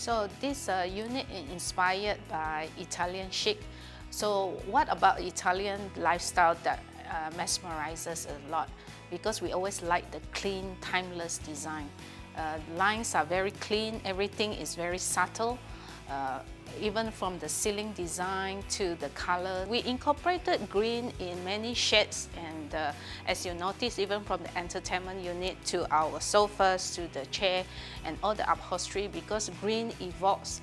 So this unit is inspired by Italian chic. So what about Italian lifestyle that mesmerizes a lot? Because we always like the clean, timeless design. Lines are very clean, everything is very subtle. Even from the ceiling design to the color. We incorporated green in many shades, and as you notice, even from the entertainment unit to our sofas to the chair and all the upholstery, because green evokes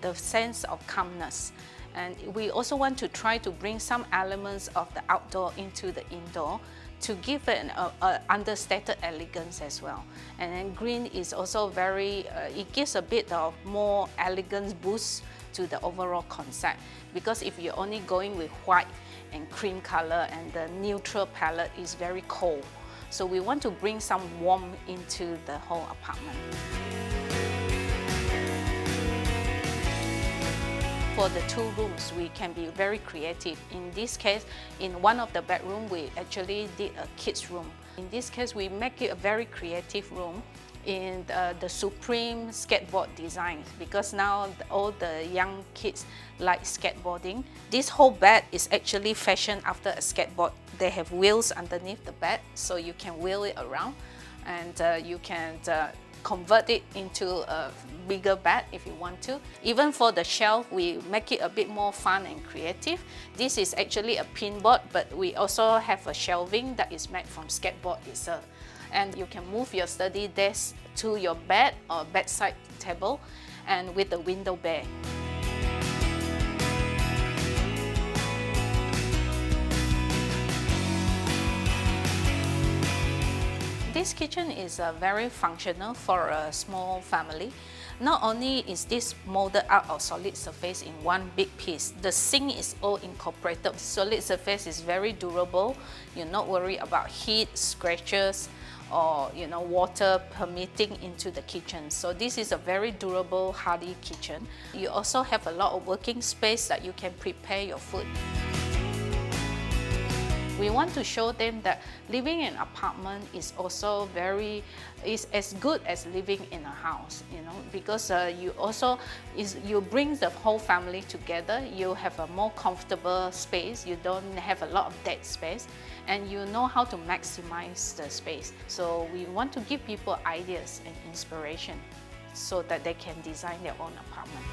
the sense of calmness. And we also want to try to bring some elements of the outdoor into the indoor to give it an understated elegance as well. And then green is also very, it gives a bit of more elegance boost to the overall concept. Because if you're only going with white and cream color and the neutral palette is very cold. So we want to bring some warmth into the whole apartment. For the two rooms, we can be very creative. In this case, in one of the bedrooms, we actually did a kids room. In this case, we make it a very creative room in the supreme skateboard design, because now all the young kids like skateboarding. This whole bed is actually fashioned after a skateboard. They have wheels underneath the bed, so you can wheel it around, and you can convert it into a bigger bed if you want to. Even for the shelf, we make it a bit more fun and creative. This is actually a pinboard, but we also have a shelving that is made from skateboard itself. And you can move your study desk to your bed or bedside table, and with the window bay. This kitchen is very functional for a small family. Not only is this molded out of solid surface in one big piece, the sink is all incorporated. Solid surface is very durable. You're not worried about heat, scratches, or water permeating into the kitchen. So this is a very durable, hardy kitchen. You also have a lot of working space that you can prepare your food. We want to show them that living in an apartment is also is as good as living in a house, because you bring the whole family together. You have a more comfortable space. You don't have a lot of dead space, and you know how to maximize the space. So we want to give people ideas and inspiration so that they can design their own apartment.